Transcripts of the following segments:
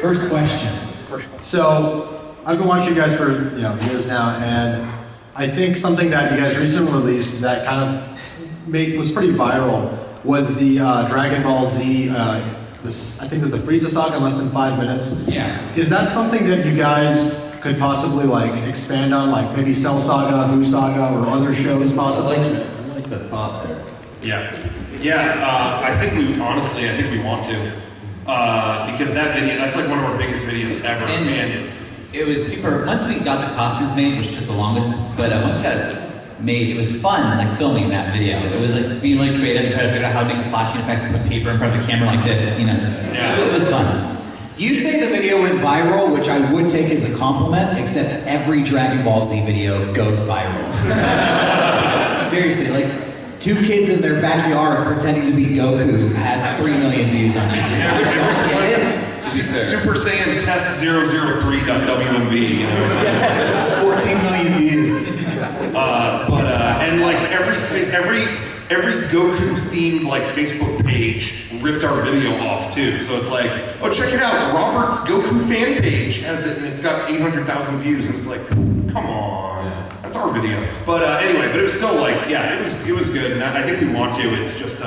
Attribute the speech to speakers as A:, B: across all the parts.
A: First question.
B: So, I've been watching you guys for years now, and I think something that you guys recently released that kind of was pretty viral was the Dragon Ball Z. I think it was the Frieza saga in less than 5 minutes.
A: Yeah.
B: Is that something that you guys could possibly expand on, like maybe Cell Saga, Boo Saga, or other shows possibly?
C: I like the thought there.
D: Yeah. I think we want to. Because that video, that's like one of our biggest videos ever.
C: And it was super, once we got the costumes made, which took the longest, but once we got it made, it was fun filming that video. It was being really creative and trying to figure out how to make flashing effects and put paper in front of the camera like this,
D: Yeah.
C: It was fun.
A: You say the video went viral, which I would take as a compliment, except every Dragon Ball Z video goes viral. Seriously, 2 kids in their backyard pretending to be Goku has 3 million views on YouTube. I don't get it.
D: Super Saiyan Test 003.wmv,
A: 14 million views.
D: Every Goku themed Facebook page ripped our video off too. So it's oh, check it out, Robert's Goku fan page has it, and it's got 800,000 views, and it's come on, that's our video. But anyway, it was still it was good, and I think we want to. It's just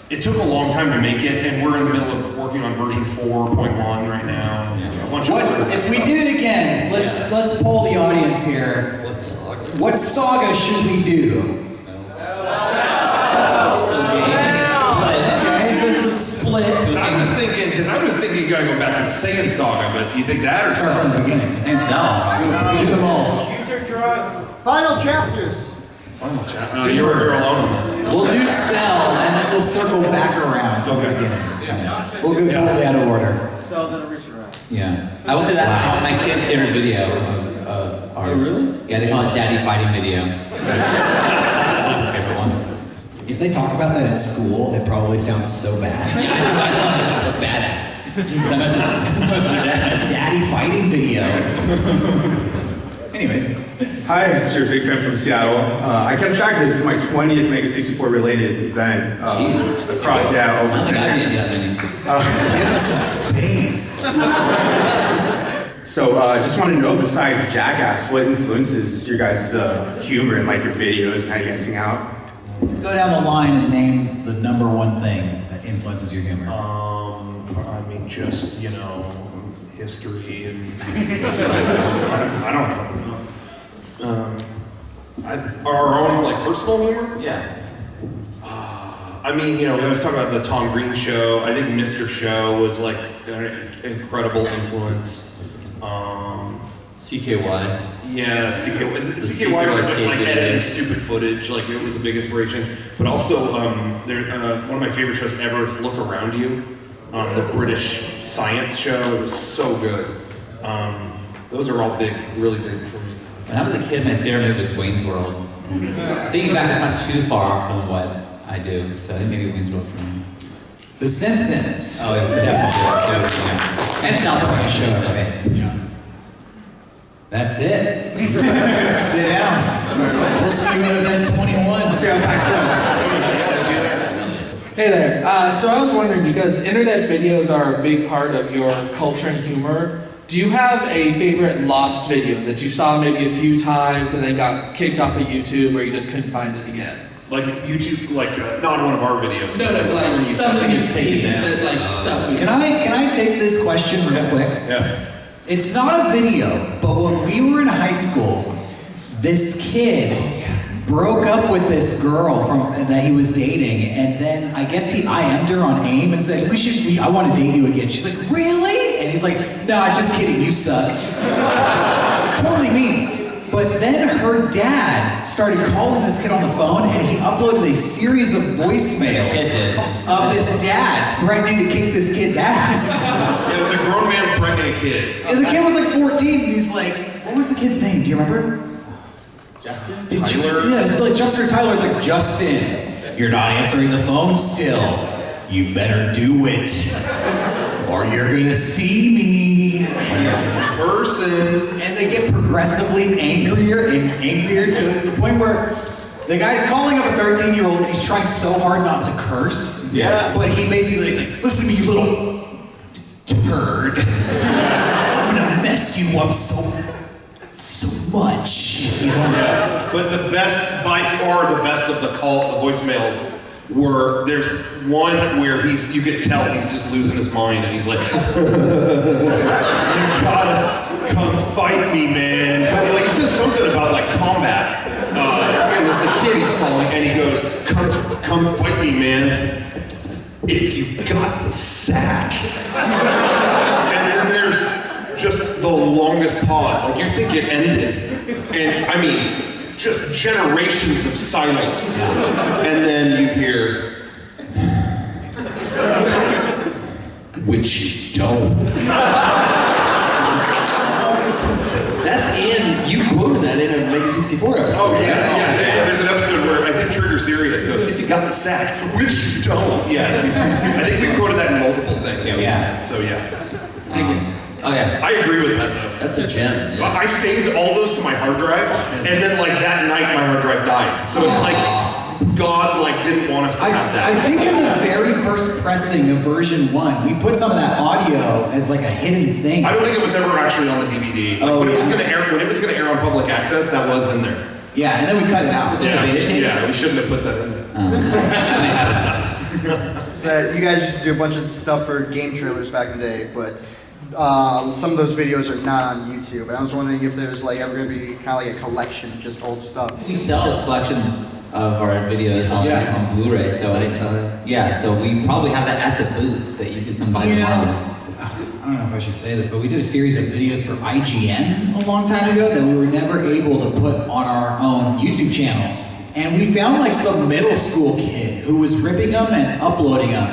D: it took a long time to make it, and we're in the middle of working on version 4.1 right now. And a bunch of
A: if we did it again, let's poll the audience here. What saga should we do? Split.
D: I was thinking you gotta go back to the Saiyan saga, but you think that or
A: start from the beginning?
C: And Cell.
B: Do them all.
E: Future drugs.
F: Final chapters.
D: Final chapters. You're alone on that.
A: We'll do Cell, and then we'll circle back around to the beginning.
C: Yeah.
A: We'll go totally out of order.
E: Cell then reach around.
C: Yeah. I will say that my kid's favorite video of ours. Oh, really? Yeah, they call it Daddy Fighting Video. Favorite one.
A: If they talk about that at school, it probably sounds so bad.
C: Yeah, I love it. Badass.
A: Daddy fighting video. Anyways.
G: Hi, it's your big fan from Seattle. I kept track of this. This is my 20th Mega64 related event. Over 10 years.
A: Give us some space.
G: So just wanted to know, besides Jackass, what influences your guys' humor and your videos and how you guys hang out?
A: Let's go down the line and name the #1 thing that influences your humor.
D: Just history and I don't know. Our own personal humor.
C: Yeah.
D: I was talking about the Tom Green show. I think Mr. Show was an incredible influence.
C: CKY.
D: Yeah, CKY was just editing stupid footage. It was a big inspiration. But also, one of my favorite shows ever is Look Around You, the British science show. It was so good. Those are all really big for me.
C: When I was a kid, my favorite movie was Wayne's World. Thinking back, it's not too far off from what I do, so I think maybe Wayne's World for me.
A: The Simpsons.
C: Oh, it's definitely good. And South Park show.
A: Yeah. That's it. Sit down. We'll see you at event 21. Let's go
H: Hey there. So I was wondering, because internet videos are a big part of your culture and humor, do you have a favorite lost video that you saw maybe a few times and then got kicked off of YouTube or you just couldn't find it again?
D: YouTube, not one of our videos.
H: No, something you've seen that stuff.
A: Can I take this question real quick?
D: Yeah.
A: It's not a video, but when we were in high school, this kid broke up with this girl that he was dating, and then I guess he IM'd her on AIM and said, I want to date you again. She's like, really? And he's like, nah, just kidding, you suck. It's totally mean. But then her dad started calling this kid on the phone, and he uploaded a series of voicemails of this dad threatening to kick this kid's ass.
D: Yeah, it was a grown man threatening a kid.
A: And the kid was 14, and he's like, what was the kid's name? Do you remember?
D: Justin?
A: Tyler? Yeah, it's Justin or Tyler's like, Justin, you're not answering the phone still. You better do it, or you're gonna see me.
D: Person.
A: And they get progressively angrier and angrier to the point where the guy's calling up a 13-year-old and he's trying so hard not to curse.
D: Yeah.
A: But he basically is like, listen to me, you little turd. I'm gonna mess you up so much. You know?
D: Yeah. But the best, by far the best of the voicemails were, there's one where you could tell he's just losing his mind and he's like, you gotta come fight me, man. Like, he says something about like combat. And there's a kid he's calling and he goes, come fight me, man. If you got the sack. And then there's just the longest pause. Like, you think it ended. And I mean, just generations of silence. And then you hear, which you don't.
E: That's you quoted that in a Mega64 episode.
D: Oh, yeah. There's an episode where I think Trigger Serious goes, if you got the sack, which you don't. Yeah. I think we quoted that in multiple things.
A: Yeah.
D: So, yeah.
C: Oh yeah.
D: I agree with that, though.
E: That's a gem. Yeah.
D: I saved all those to my hard drive, and then, like, that night, my hard drive died. So it's like, God, like, didn't want us to have that.
A: I think in the very first pressing of version 1, we put some of that audio as like a hidden thing.
D: I don't think it was ever actually on the DVD. Like, when it was gonna air on public access, that was in there.
A: Yeah, and then we cut it out.
D: Yeah, we shouldn't have put that in there.
F: So you guys used to do a bunch of stuff for game trailers back in the day, but some of those videos are not on YouTube. And I was wondering if there's like ever going to be kind of like a collection of just old stuff.
C: We sell collections of our videos on Blu-ray, so so we probably have that at the booth that you can come by tomorrow.
A: I don't know if I should say this, but we did a series of videos for IGN a long time ago that we were never able to put on our own YouTube channel. And we found like some middle school kid who was ripping them and uploading them.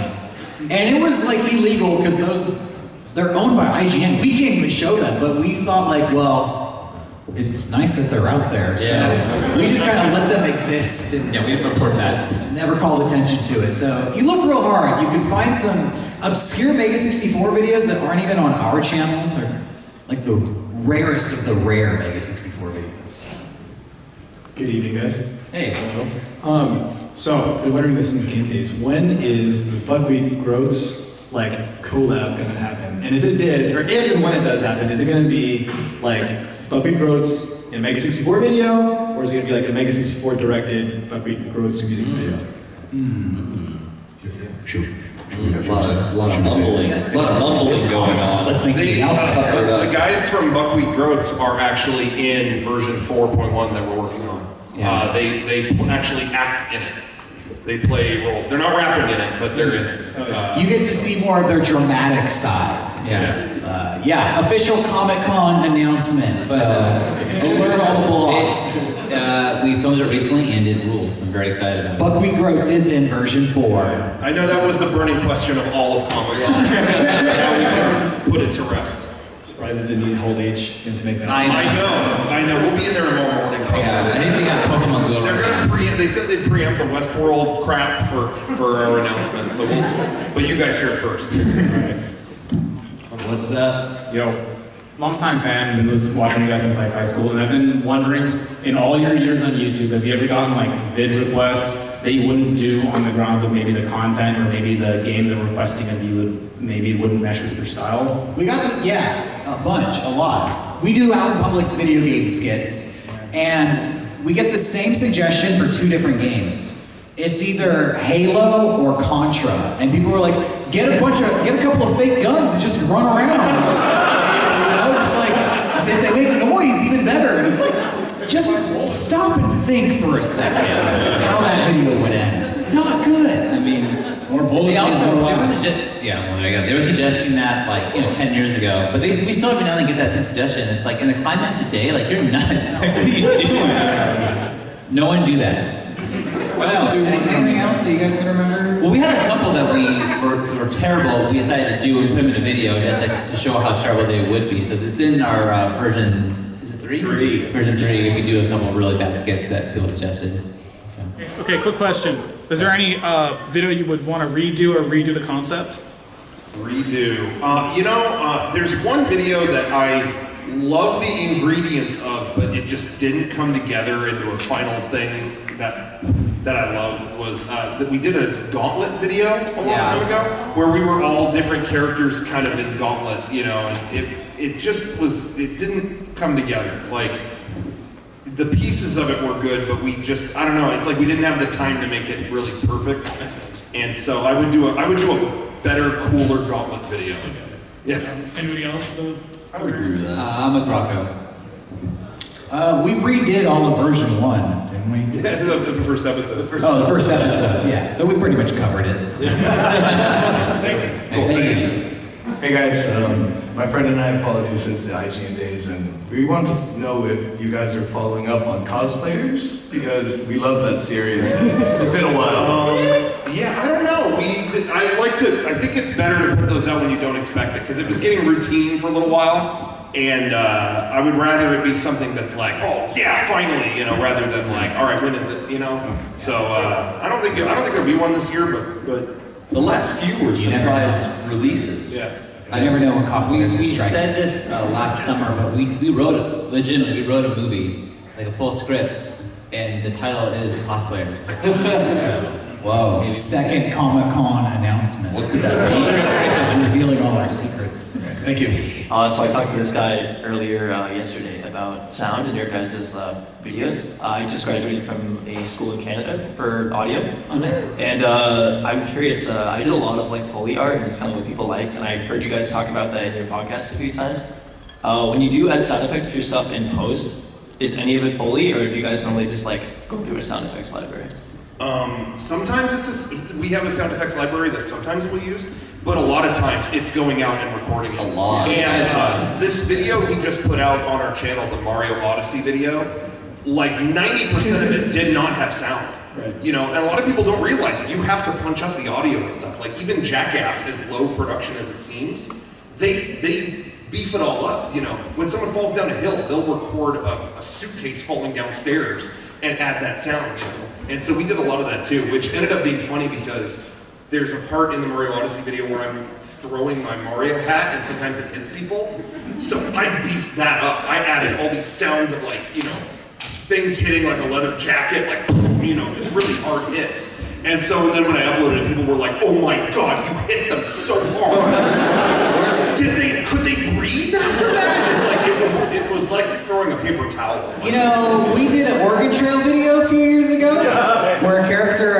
A: And it was like illegal because they're owned by IGN. We can't even show them, but we thought like, well, it's nice that they're out there.
C: Yeah.
A: So we just kind of let them exist. And
C: Yeah, we have report that.
A: never called attention to it. So if you look real hard, you can find some obscure Mega64 videos that aren't even on our channel. They're like the rarest of the rare Mega64 videos.
I: Good evening, guys.
C: Hey.
I: So, I've been wondering this since the game days. When is the Buckwheat Groats like collab gonna happen? And if it did, or if and when it does happen, is it gonna be like Buckwheat Groats in a Mega64 video, or is it gonna be like a Mega64 directed Buckwheat Groats music video?
E: A lot of mumbling going on.
A: Let's make the announcement.
D: The guys from Buckwheat Groats are actually in version 4.1 that we're working on.
C: Yeah.
D: They actually act in it. They play roles. They're not rapping in it, but they're in it.
A: You get to see more of their dramatic side.
C: Yeah.
A: Official Comic-Con announcement. So alert all the blogs.
C: We filmed it recently and it rules. I'm very excited about it.
A: Buckwheat Groats is in version 4.
D: I know that was the burning question of all of Comic-Con. Now we can put it to rest.
I: Surprised it didn't need Hold H to make that.
D: I know. We'll be in there tomorrow morning. Probably.
C: Yeah, I think they got Pokemon Go.
D: They're gonna they said they'd preempt the Westworld crap for our announcement. So, but you guys hear it first.
C: What's up?
I: Yo, longtime fan, been watching you guys since like high school, and I've been wondering, in all your years on YouTube, have you ever gotten like vid requests that you wouldn't do on the grounds of maybe the content or maybe the game they're requesting of you maybe wouldn't mesh with your style?
A: We got a lot. We do out in public video game skits, and we get the same suggestion for 2 different games. It's either Halo or Contra, and people were like, get a couple of fake guns and just run around. You know, just like, if they make noise, even better. And it's like, just stop and think for a second how that video would end. Not good. I mean,
C: More bullets. They were suggesting that like 10 years ago, but we still every now and then get that same suggestion. It's like in the climate today, like you're nuts. Like, what are you doing? No one do that.
A: what else? Anything else that you guys can remember?
C: Well, we had a couple that we were terrible. We decided to do and put them in a video just like to show how terrible they would be. So it's in our version. Is it 3?
I: 3.
C: Version 3. We do a couple of really bad skits that people suggested. So.
J: Okay, quick question. Is there any video you would want to redo or redo the concept?
D: Redo. There's one video that I love the ingredients of, but it just didn't come together into a final thing that that I loved was that we did a Gauntlet video a long time ago, where we were all different characters kind of in Gauntlet, you know, and it just was, it didn't come together. Like, the pieces of it were good, but we just, I don't know, it's like we didn't have the time to make it really perfect. And so I would do a better, cooler Gauntlet video. Yeah.
J: Anybody else?
E: I would agree with that.
C: I'm with Rocco.
A: We redid all of version 1, didn't we?
D: Yeah, the first episode.
A: The first episode, yeah. So we pretty much covered it. Thank you.
K: Hey guys, my friend and I have followed you since the IGN days, and we want to know if you guys are following up on cosplayers, because we love that series. It's been a while.
D: Yeah, I don't know. I think it's better to put those out when you don't expect it, because it was getting routine for a little while, and I would rather it be something that's like, oh yeah, finally, you know, rather than like, all right, when is it, you know? So I don't think there'll be one this year, but
E: the last few were surprise releases.
D: Yeah.
A: I never know when cosplayers
C: We
A: are striking.
C: said this last summer, but we wrote it, legitimately, we wrote a movie, like a full script, and the title is Cosplayers.
A: Whoa, second Comic-Con announcement.
E: What could that mean?
A: Revealing all our secrets.
I: Thank you.
L: So I talked to this guy earlier yesterday about sound in your guys' videos. I just graduated from a school in Canada for audio.
C: Oh, nice.
L: And I'm curious, I did a lot of like Foley art, and it's kind of what people liked, and I heard you guys talk about that in your podcast a few times. When you do add sound effects to your stuff in post, is any of it Foley, or do you guys normally just like go through a sound effects library?
D: Sometimes we have a sound effects library that sometimes we'll use, but a lot of times it's going out and recording it.
E: A lot.
D: And this video we just put out on our channel, the Mario Odyssey video, like 90% of it did not have sound. Right. You know, and a lot of people don't realize that you have to punch up the audio and stuff. Like even Jackass, as low production as it seems, they beef it all up. You know, when someone falls down a hill, they'll record a suitcase falling downstairs and add that sound, you know. And so we did a lot of that too, which ended up being funny because there's a part in the Mario Odyssey video where I'm throwing my Mario hat and sometimes it hits people. So I beefed that up. I added all these sounds of like, you know, things hitting like a leather jacket, like, you know, just really hard hits. And so then when I uploaded it, people were like, oh my God, you hit them so hard. Could they breathe after that? It's like, it was like throwing a paper towel.
A: You know, we did an Oregon Trail video a few years ago where a character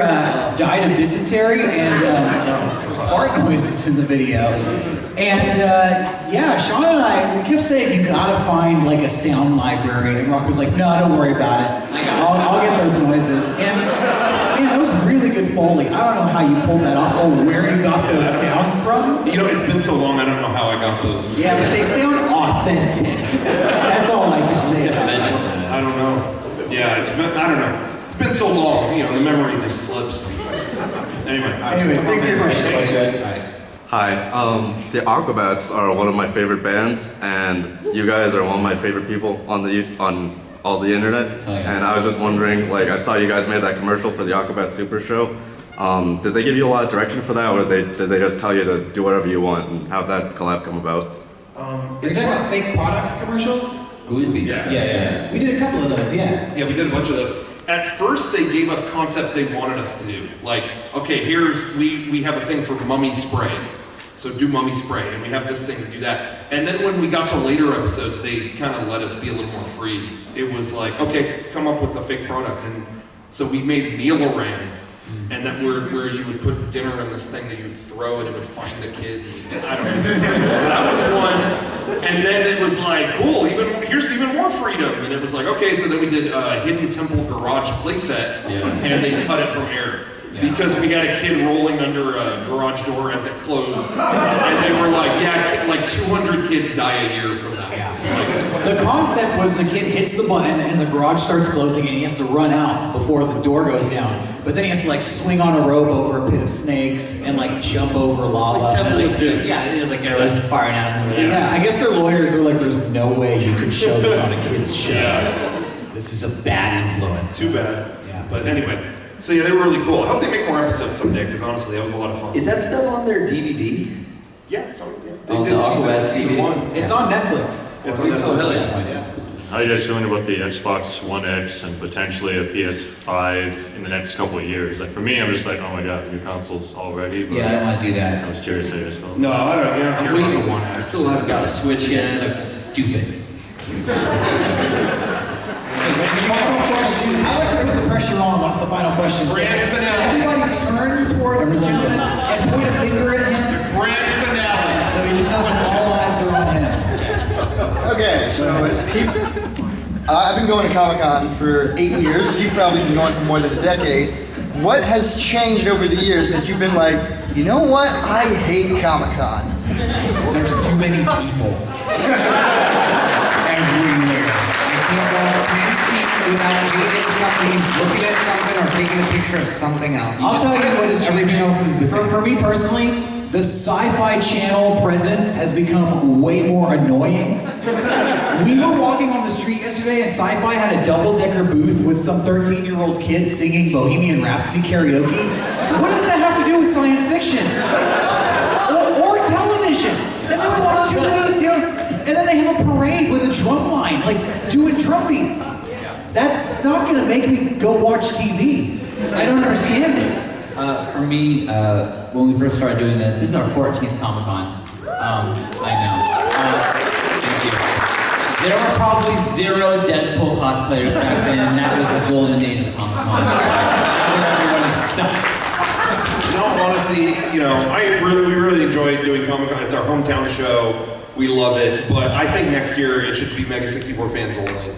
A: died of dysentery and fart noises in the video. And yeah, Sean and I, we kept saying you gotta find like a sound library. And Rock was like, no, don't worry about it. I'll get those noises. And man, that was really good Foley. I don't know how you pulled that off or where you got those sounds from.
D: You know, it's been so long, I don't know how I got those.
A: Yeah, but they sound authentic. That's all I can say.
D: I don't know. Yeah, I don't know. It's been so long, you know, the memory just slips.
A: Anyways, thanks for your question.
M: Hi, the Aquabats are one of my favorite bands, and you guys are one of my favorite people on all the internet. And I was just wondering, like, I saw you guys made that commercial for the Aquabat Super Show. Did they give you a lot of direction for that, or did they just tell you to do whatever you want? And how'd that collab come about?
A: Are you talking about fake product commercials?
D: Yeah.
A: We did a couple of those, yeah.
D: Yeah, we did a bunch of those. At first, they gave us concepts they wanted us to do. Like, okay, we have a thing for mummy spray. So do mummy spray, and we have this thing to do that. And then when we got to later episodes, they kind of let us be a little more free. It was like, okay, come up with a fake product. And so we made Meal-O-Ran, and that where you would put dinner in this thing that you would throw, and it would find the kid. And I don't know. So that was one. And then it was like, cool, here's even more freedom. And it was like, okay, so then we did a Hidden Temple Garage playset, and they cut it from air. Because we had a kid rolling under a garage door as it closed. And they were like, yeah, like 200 kids die a year from that.
A: The concept was the kid hits the button and the garage starts closing and he has to run out before the door goes down. But then he has to like swing on a rope over a pit of snakes and like jump over lava.
C: Yeah, it was like arrows firing out.
A: Yeah, I guess their lawyers were like, there's no way you could show this on a kid's show. This is a bad influence.
D: Too bad. Yeah. But anyway. So yeah, they were really cool. I hope they make more episodes someday, because honestly, that was a lot of fun.
E: Is that still on their DVD?
D: Yeah,
E: They did
D: season 1.
A: It's on Netflix.
D: It's on Netflix.
N: how are you guys feeling about the Xbox One X and potentially a PS5 in the next couple of years? Like for me, I'm just like, oh my god, new consoles already. But
C: Yeah, I don't want to do that.
N: I was curious how you guys felt.
D: No, I don't care about the One
C: I
D: X.
C: still haven't got a Switch yet. It looks stupid.
A: Final question. I like to put the pressure on when it's the final question. So
D: Grand finale.
A: everybody turn towards this gentleman and point a finger at him.
D: Grand finale.
A: So he just knows that all eyes are on him.
F: Okay, so as people, I've been going to Comic-Con for 8 years. You've probably been going for more than a decade. What has changed over the years that you've been like, you know what? I hate Comic-Con.
A: There's too many people. Everywhere.
O: I can't go without reading something, looking at something, or taking a picture of something else.
A: I'll tell you what is everything else is the same. For me personally, the Sci-Fi Channel presence has become way more annoying. We were walking on the street yesterday and Sci-Fi had a double-decker booth with some 13-year-old kid singing Bohemian Rhapsody karaoke. What does that have to do with science fiction? Or television? And then we walk 2 weeks, and then they have a parade with a drum line, like doing drum beats. That's not gonna make me go watch TV. I don't understand it.
C: For me, when we first started doing this is our 14th Comic-Con. I know. Thank you. There were probably 0 Deadpool cosplayers back then, and that was the golden age of Comic-Con. Everybody sucked.
D: No, honestly, we really enjoy doing Comic-Con. It's our hometown show. We love it. But I think next year it should be Mega64 fans only.